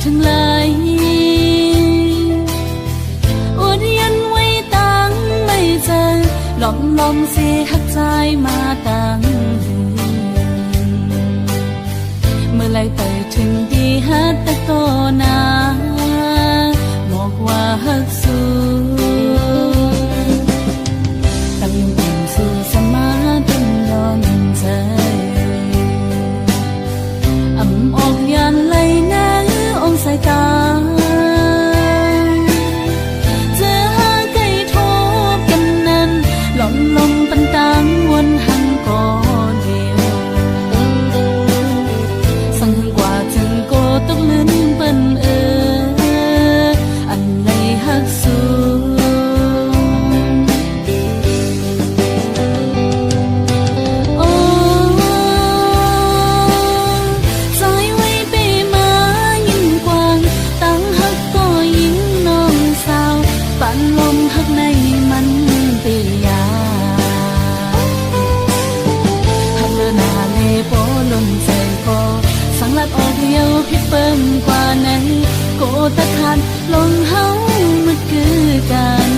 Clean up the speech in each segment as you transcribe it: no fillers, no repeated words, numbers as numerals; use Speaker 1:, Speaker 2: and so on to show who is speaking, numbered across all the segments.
Speaker 1: ถึงเลยอวดยันไว้ตั้งไม่เจอหลอมลอมเสียหักใจมาตั้งเมื่อไรไปถึงดีฮัตตะโตนาบอกว่าฮักสู้ตั้งยังเป็นสู้สมาตั้งยอนใจออกยันไหลน้ำองสายตาเจอหาไก่ทบกันนั้นหล่อมลมปันตังวนหังก่อเดียวสั่งกว่าจึงโกตกลื่นเปิ้นอันไหลหักสูออกเดียวพิเปิ่มกว่านั้นโกตะคันลงเฮามันคือกัน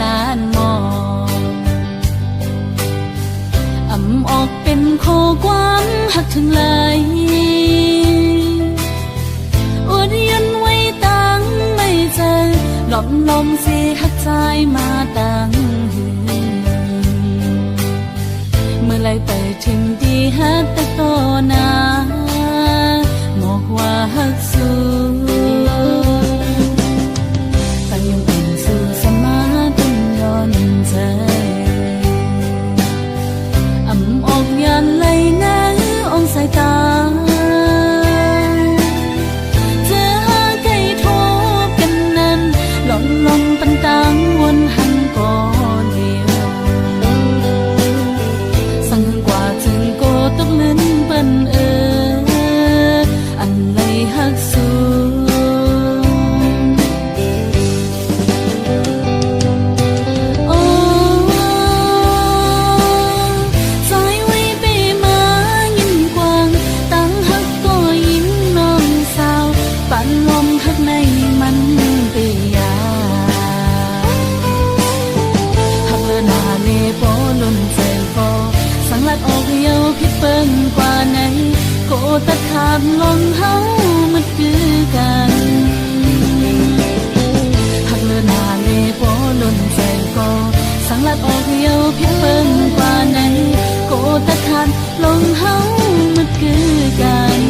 Speaker 1: ล้านมองออกเป็นโคความหักถึงเลยอวดยันไว้ตั้งไม่เจอหลอมลมเสียหักใจมาตั้งเมื่อไรไปถึงดีฮัตตะโตนาบอกว่าฮักสู้ออกยันไหลน้ำองสายตาเจอหาไก่ทบกันนั้นหล่อมลมปันตังวนหันก่อเดียวสั่งกว่าจึงโกตกลื่นเปิ้นอันไหลหักสูออกเดียวพิเปิ่มกว่านั้นโกตะขาดลงเฮามันคือกันหักเลือนาเลโปล้นใจโกสังลัดออกเดียวพิเปิ่มกว่านั้นโกตะขาดลงเฮามันคือกัน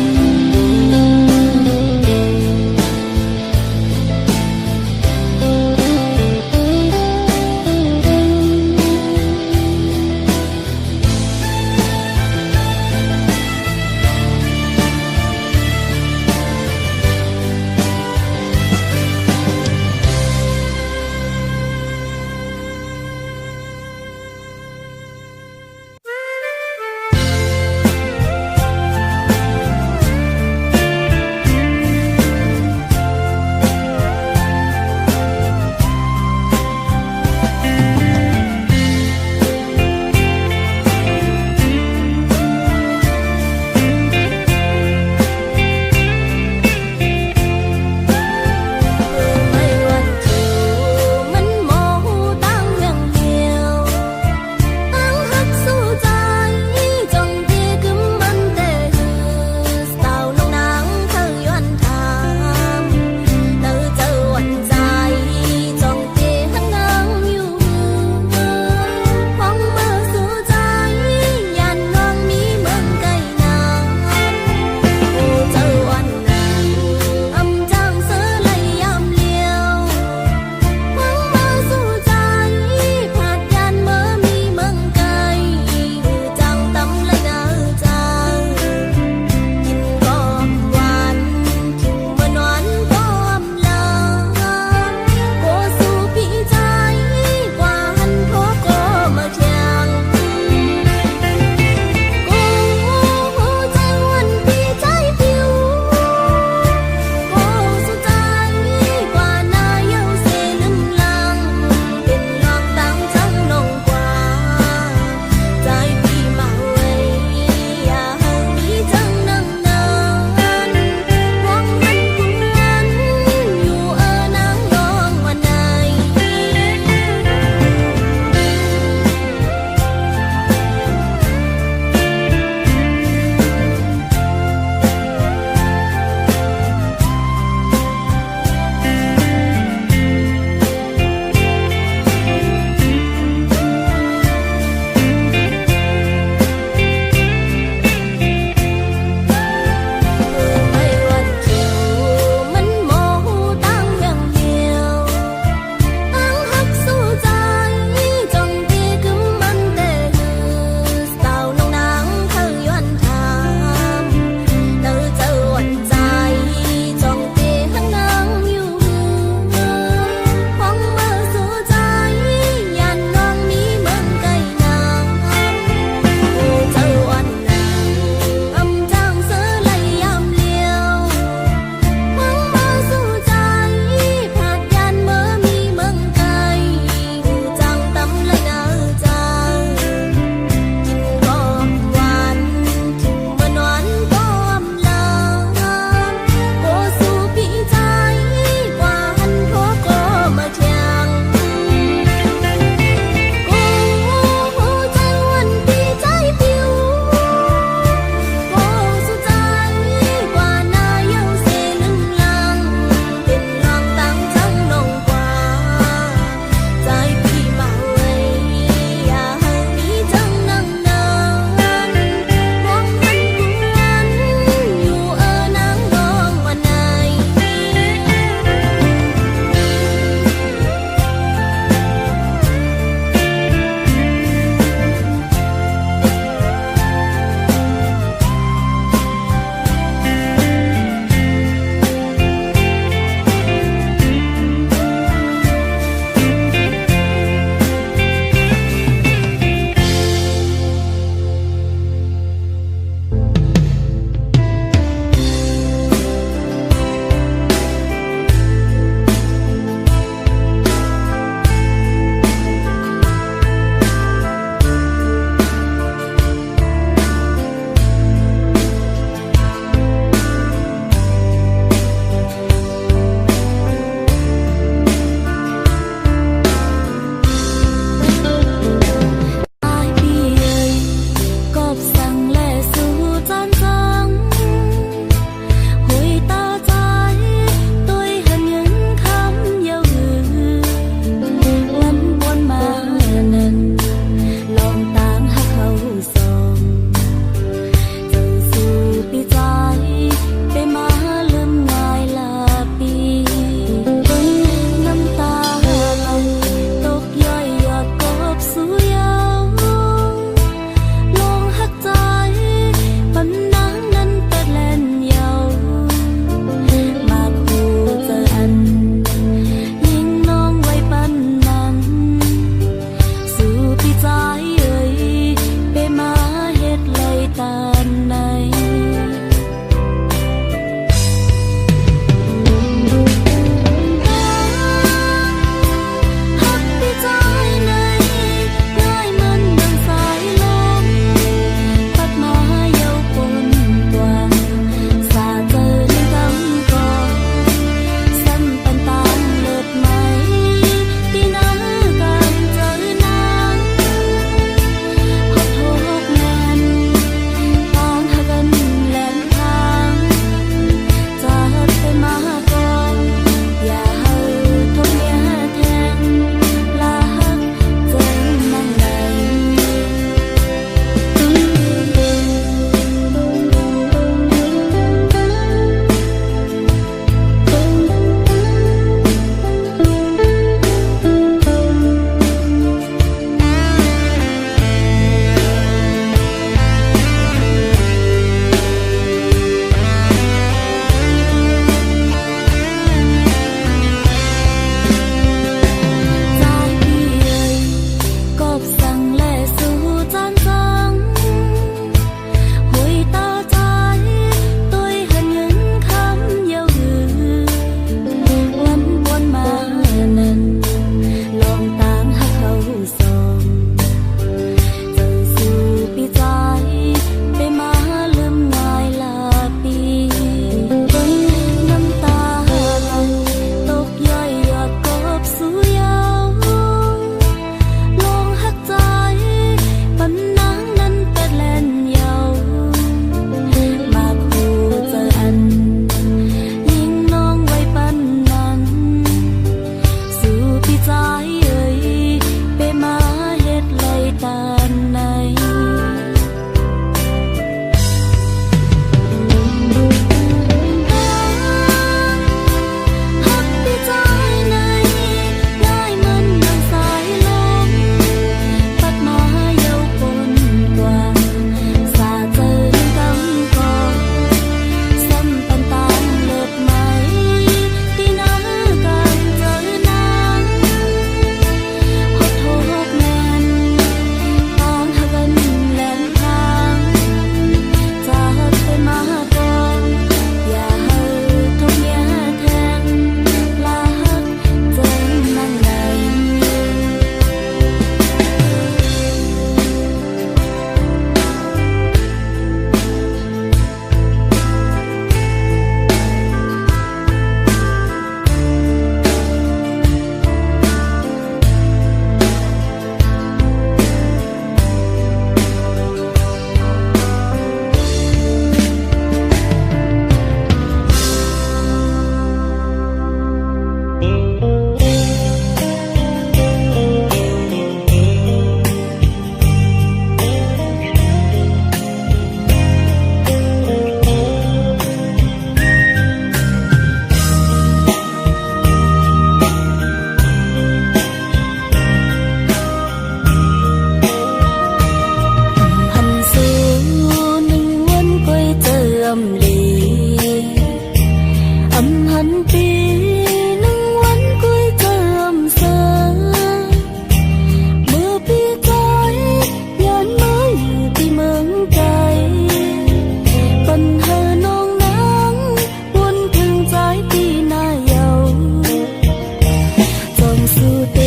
Speaker 1: เต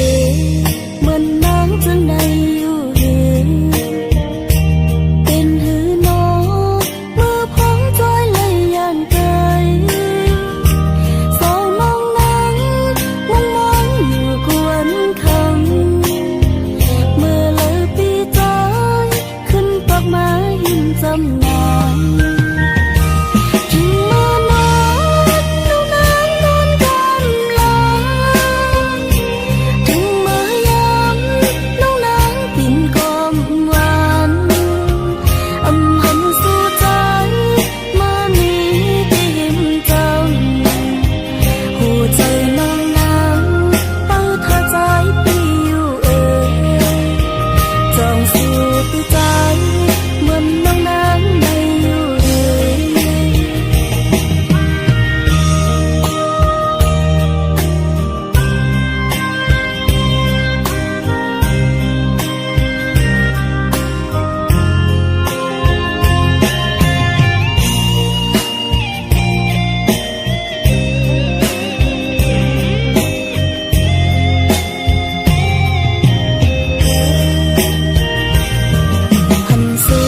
Speaker 1: เหมือนนางจังใดอยู่หือเป็นหือน้องเมื่อพ้องจอยเลยย่านไกลสาวน้องนั้นมองมองอยู่กวนคำเมื่อเลยปีใจขึ้นปากมาหินจำนานถึงเมื่อนั้นน้องนางนอนกำลังถึงเมื่อยามน้องนางปิ่นกอมหวานอำหันสู่ใจมามีที่เห็นจำหัวใจน้องนางเป้าท่าใจปีอยู่จองสู่ตัวใจเหมือนน้องนางไม่อยู่เลยหันสู่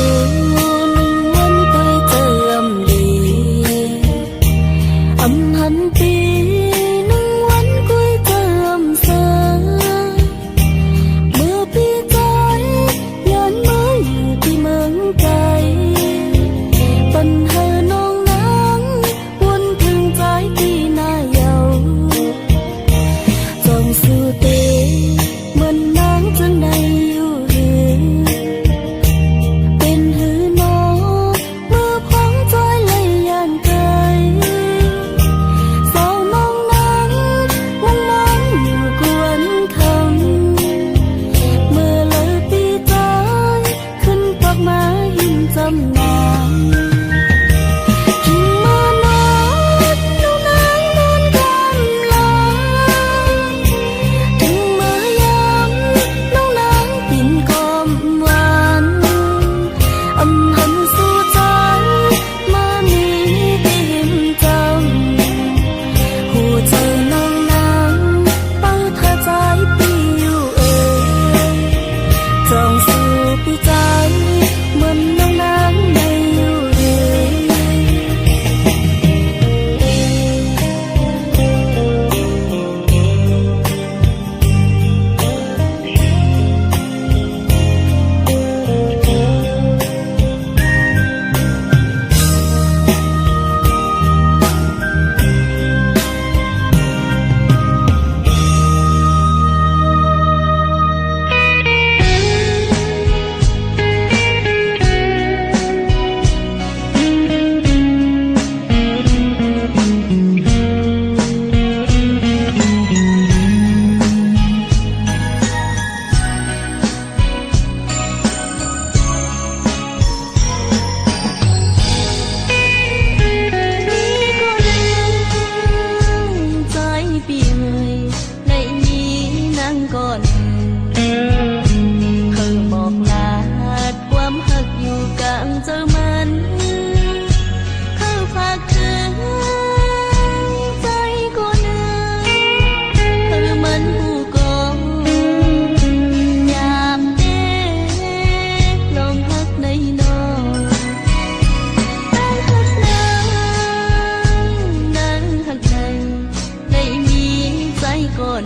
Speaker 1: หนึ่งวันไปเจออำลีอำหันปีหนึ่งวันกุยเจออำเสอเมื่อพี่ใจย้อนมาอยู่ที่เมืองไกลปัญหาน้องนั้นวนถึงใจที่น่าเยาจองสู่เตเหมือนนางจังใดอยู่หือเป็นหือน้องเมื่อพ้องจอยเลยย่านไกลสาวน้องนั้นมองมองอยู่กวนคำเมื่อเลยปีใจขึ้นปากมาหินจำนานถึงเมื่อนั้นน้องนางนอนกำลังถึงเมื่อยามน้องนางปิ่นกอมหวานอำหันสู่ใจมามีที่เห็นจำหัวใจน้องนางเป้าท่าใจปีอยู่จองสู่ปีใจเหมือนน้องนางไม่อยู่เลยใจปีเอ่ยในนี้นั่งก่อนเธอบอกลาดความหักอยู่กลางเจอมันเธอฝากถึงใจก่อนเธอมันผู้กองยามเด็กลองหักในน้องตั้งหักนั่งหักในได้มีใจก่อน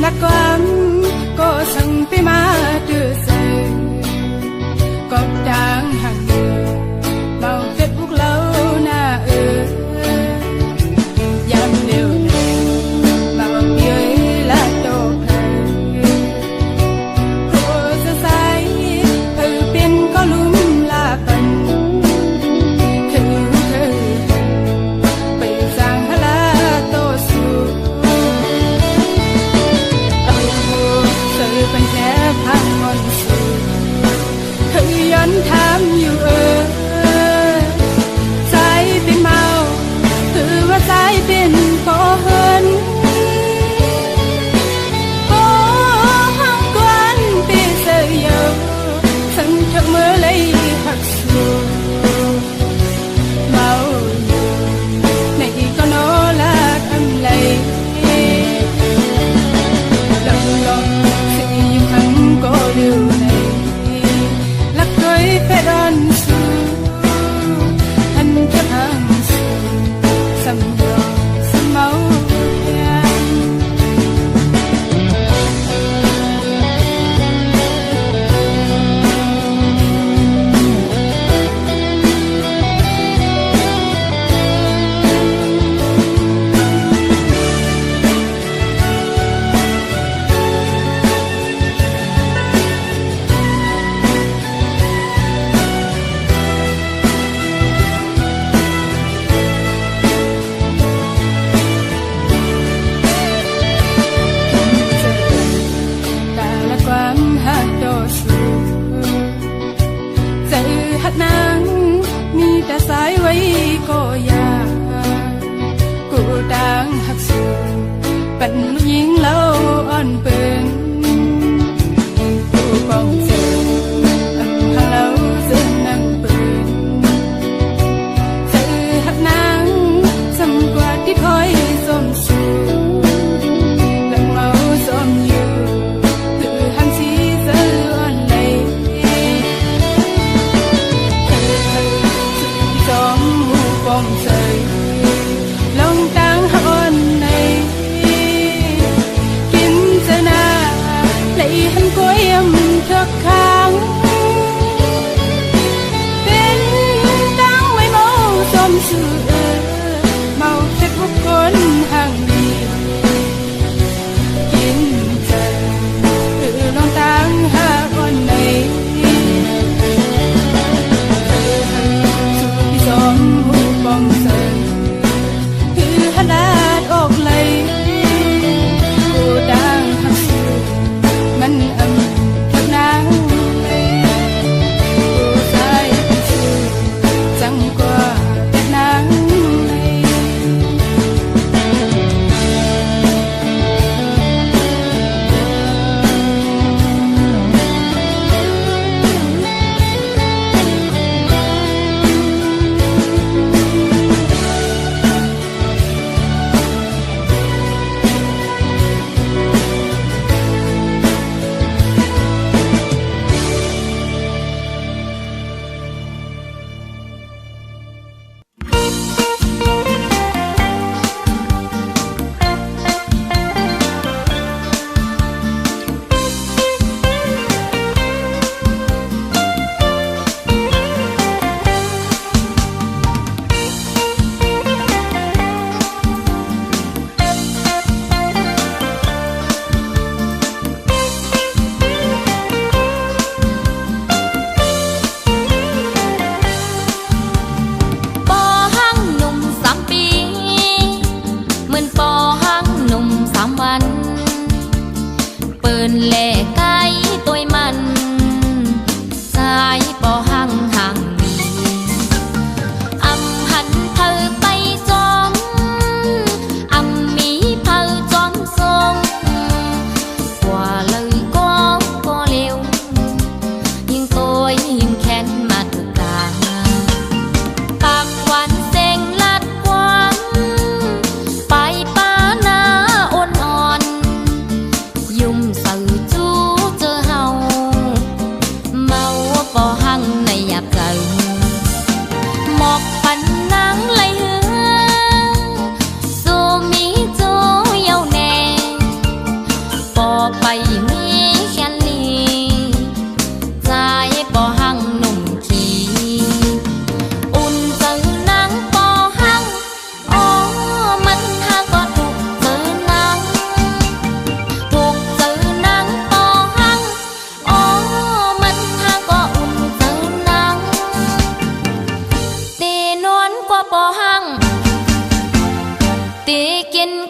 Speaker 2: lạc quan có sân phía má đưa rời có đang hàng người bao tết bút lâu na dám liều này mà bằng dưới là tổ thời cô sẽ say ở bên có lúm là bần thamอยู่สายเป็นเมาคือว่าสายเป็นพอเฮินโอ้ห้องกวนปีเสียฉันเธอเมื่อเลยหักสูเมาในก็โนละทำไรลองลองสิ่งยิ่งทั้งก็เร็วphải đón xuân anh cho hàng xuân sầm đỏ sầm máuมีแต่สายไว้ก็อยากกูดังหักสูเป็นลูกหญิงแล้วอ่อนเปิงกูป้องเจออันหาแล้วเส้นนั่งเปิงเจอหักนางสำกว่าที่คอยสมสูหลังเมาสมอยู่คือหันชีเสืออ่อนเลยbom rơi lòng đang hôn này kim giờ na lấy hắn của em thật khang bên đang mấy màu xóm sữa màu chất bút con hàng đi kim giờ lòng đang hôn này bom rơiคือขนาดออกเลยกูดังหักสูมันทักนางกูใส่สูจังกว่าแต่นางแลไก่ตัวมันสายปอหังห่างมีอำหันเธอไปจอมอำมีเธอจอมทรงกว่าเลยก็เร็วยิ่งตัวยิ่งแค้นมาทุกการปากหวานเซ็งลัดกว้างไปป้านาอ่อนยุ่มสื่อจู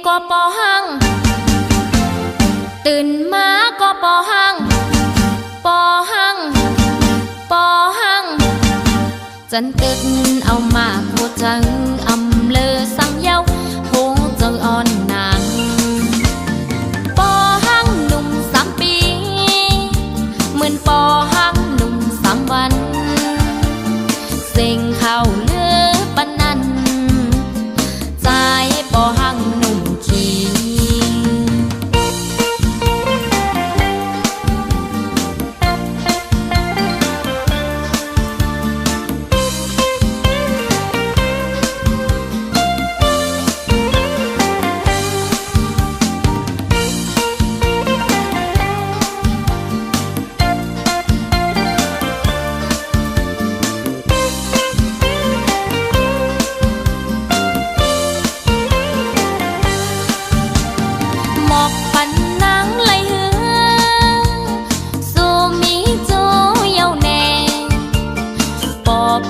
Speaker 3: ก็ปอหังตื่นมาก็ปอหังปอหังปอหังจันตึกเอามาโคจังอำเลอสังเย้าโหเจออ่อนนางปอหังหนุ่ม3 ปีเหมือนปอหังหนุ่ม3 วันเสียงเข้าเลือปนนั้นใจปอหังหนุ่มขี้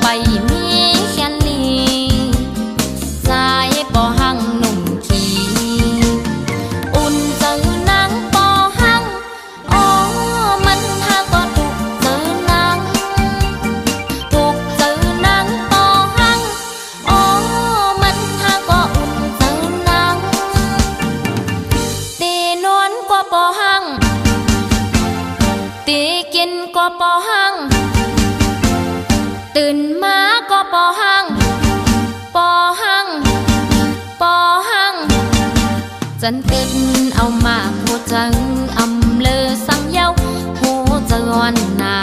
Speaker 3: ไปมีแค่ลีใจปอหังหนุ่มขี้อุ่นเจอนางปอหังอ๋อมันหาก็ถูกเจอนางถูกเจอนางปอหังอ๋อมันหาก็อุ่นเจอนางตีนวลกว่าปอหังตีกินกว่าปอหังตื่นมาก็ปอหังปอหังปอหังจันตึกเอามาโคจังอำเลอสังเย้าโหจะอ่อนนา